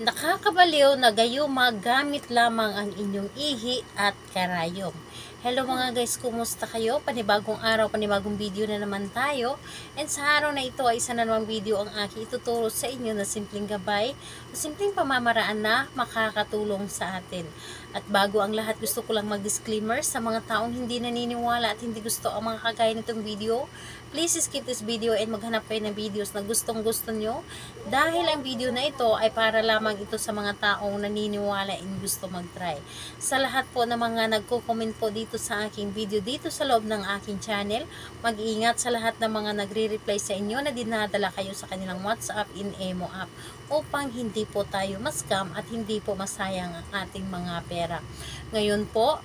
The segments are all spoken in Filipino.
Nakakabaliw na gayuma gamit lamang ang inyong ihi at karayom. Hello mga guys, kumusta kayo? Panibagong araw, panibagong video na naman tayo. And sa araw na ito ay isa na namang video ang aking ituturo sa inyo na simpleng gabay o simpleng pamamaraan na makakatulong sa atin. At bago ang lahat, gusto ko lang mag-disclaimer sa mga taong hindi naniniwala at hindi gusto ang mga kagaya nitong video. Please skip this video and maghanap kayo ng videos na gustong gusto nyo. Dahil ang video na ito ay para lamang ito sa mga taong naniniwala and gusto mag-try. Sa lahat po ng mga nagko-comment po dito sa aking video dito sa loob ng aking channel, mag-iingat sa lahat ng mga nagre-reply sa inyo na dinadala kayo sa kanilang WhatsApp in Emo app upang hindi po tayo ma-scam at hindi po masayang ang ating mga pera. Ngayon po,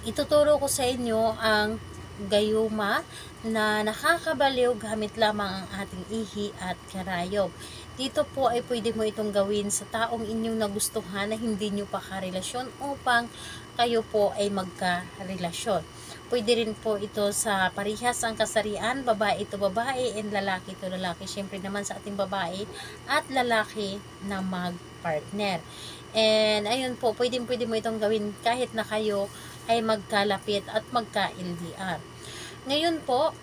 ituturo ko sa inyo ang gayuma na nakakabaliw gamit lamang ang ating ihi at karayom. Dito po ay pwede mo itong gawin sa taong inyong nagustuhan na hindi nyo pa karelasyon upang kayo po ay magkarelasyon. Pwede rin po ito sa parihas ang kasarian, babae ito babae and lalaki ito lalaki. Siyempre naman sa ating babae at lalaki na mag-partner. And ayun po, pwede mo itong gawin kahit na kayo ay magkalapit at magka-LDR. Ngayon po,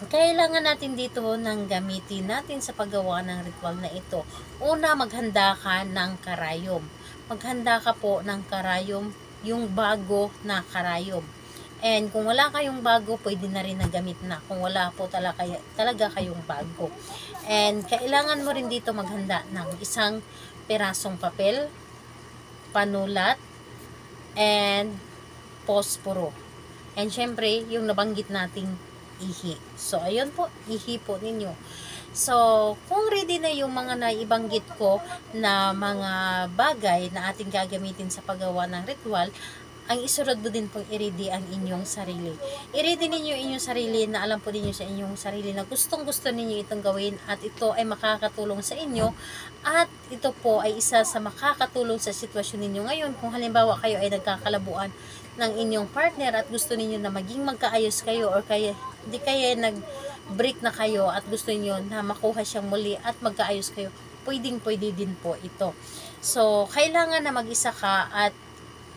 kailangan natin dito ng gamitin natin sa paggawa ng ritual na ito. Una, maghanda ka ng karayom. Maghanda ka po ng karayom, yung bago na karayom. And kung wala kayong bago, pwede na rin nagamit na. Kung wala po talaga kayong bago. And kailangan mo rin dito maghanda ng isang pirasong papel, panulat, and posporo. And syempre, yung nabanggit nating ihi. So, ayun po, ihi po ninyo. So, kung ready na yung mga naibanggit ko na mga bagay na ating gagamitin sa paggawa ng ritual, ang isunod mo din pong i-ready ang inyong sarili. I-ready ninyo inyong sarili na alam po ninyo sa inyong sarili na gustong-gusto ninyo itong gawin at ito ay makakatulong sa inyo at ito po ay isa sa makakatulong sa sitwasyon ninyo ngayon. Kung halimbawa kayo ay nagkakalabuan ng inyong partner at gusto ninyo na maging magkaayos kayo or di kaya nag-break na kayo at gusto niyo na makuha siyang muli at magkaayos kayo, pwede din po ito. So, kailangan na mag-isa ka at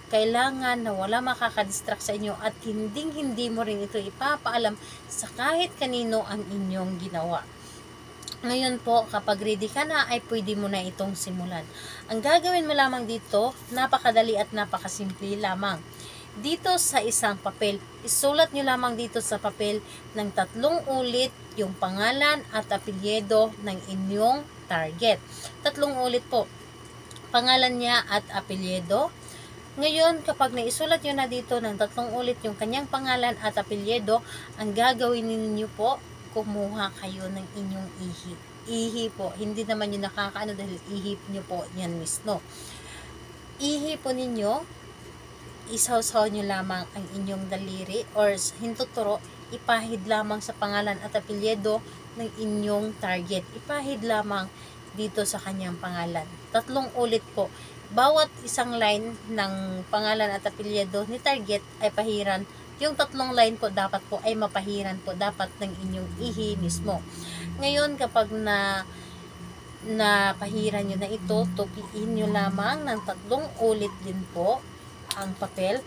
kailangan na wala makakadistract sa inyo at hindi mo rin ito ipapaalam sa kahit kanino ang inyong ginawa. Ngayon po, kapag ready ka na, ay pwede mo na itong simulan. Ang gagawin mo lamang dito, napakadali at napakasimple lamang. Dito sa isang papel, isulat nyo lamang dito sa papel ng 3 ulit yung pangalan at apelyido ng inyong target. 3 ulit po, pangalan niya at apelyido. Ngayon, kapag naisulat nyo na dito ng 3 ulit yung kanyang pangalan at apelyido, ang gagawin ninyo po, kumuha kayo ng inyong ihi. Ihi po, hindi naman yung nakakaano dahil ihi nyo po yan mismo. Ihi po ninyo, isawsaw nyo lamang ang inyong daliri or hintuturo, ipahid lamang sa pangalan at apelyido ng inyong target. Ipahid lamang dito sa kanyang pangalan. 3 ulit po. Bawat isang line ng pangalan at apelyido ni target ay pahiran. Yung 3 line po dapat po ay mapahiran po dapat ng inyong ihi mismo. Ngayon kapag pahiran nyo na ito, tupiin nyo lamang ng 3 ulit din po ang papel.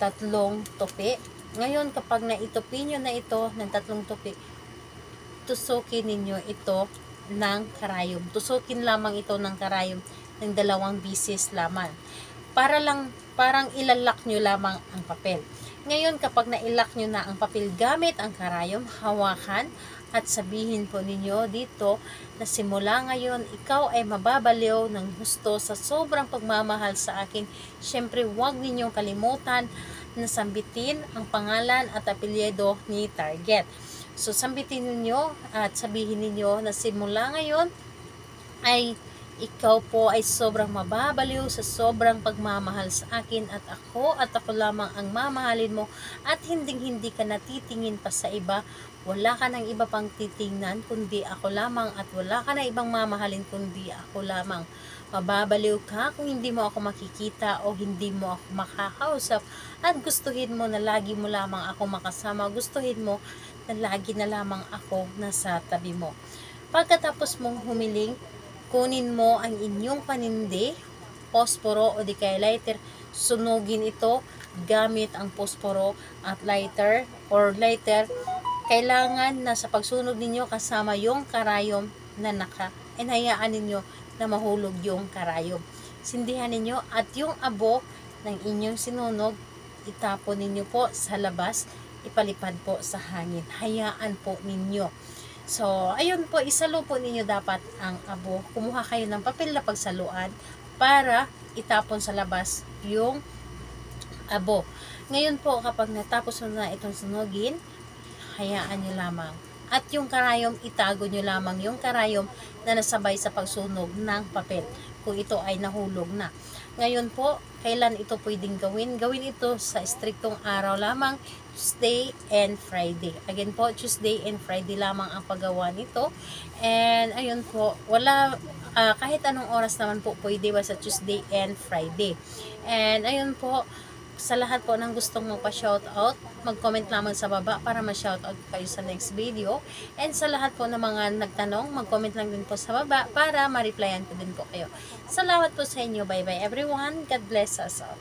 3 tupi. Ngayon kapag naitupi nyo na ito ng 3 tupi, tusukin ninyo ito ng karayom. Tusukin lamang ito ng karayom ng 2 bisis lamang. Parang ilalak nyo lamang ang papel. Ngayon, kapag nailak nyo na ang papel gamit ang karayom, hawakan at sabihin po ninyo dito na simula ngayon, ikaw ay mababaliw ng gusto sa sobrang pagmamahal sa akin. Siyempre, huwag ninyong kalimutan na sambitin ang pangalan at apelyido ni target. So, sambitin ninyo at sabihin ninyo na simula ngayon ay ikaw po ay sobrang mababaliw sa sobrang pagmamahal sa akin at ako lamang ang mamahalin mo at hindi ka natitingin pa sa iba. Wala ka ng iba pang titingnan kundi ako lamang at wala ka na ibang mamahalin kundi ako lamang. Mababaliw ka kung hindi mo ako makikita o hindi mo ako makakausap at gustuhin mo na lagi mo lamang ako makasama. Gustuhin mo na lagi na lamang ako nasa tabi mo. Pagkatapos mong humiling, kunin mo ang inyong panindi, posporo o di kaya lighter, sunugin ito gamit ang posporo at lighter or lighter. Kailangan na sa pagsunog ninyo kasama yung karayom na hayaan ninyo na mahulog yung karayom. Sindihan ninyo at yung abo ng inyong sinunog, itapon ninyo po sa labas, ipalipad po sa hangin. Hayaan po ninyo. So, ayun po, isalo po ninyo dapat ang abo. Kumuha kayo ng papel na pagsaluan para itapon sa labas yung abo. Ngayon po, kapag natapos na itong sunugin, hayaan nyo lamang. At yung karayom, itago nyo lamang yung karayom na nasabay sa pagsunog ng papel kung ito ay nahulog na. Ngayon po, kailan ito pwedeng gawin? Gawin ito sa striktong araw lamang, Tuesday and Friday. Again po, Tuesday and Friday lamang ang paggawa nito. And ayun po, kahit anong oras naman po pwede ba sa Tuesday and Friday. And ayun po, sa lahat po ng gustong magpa-shoutout, mag-comment lamang sa baba para ma-shoutout kayo sa next video. And sa lahat po ng mga nagtanong, mag-comment lang din po sa baba para ma-replyan ko din po kayo. Salamat po sa inyo. Bye-bye everyone. God bless us all.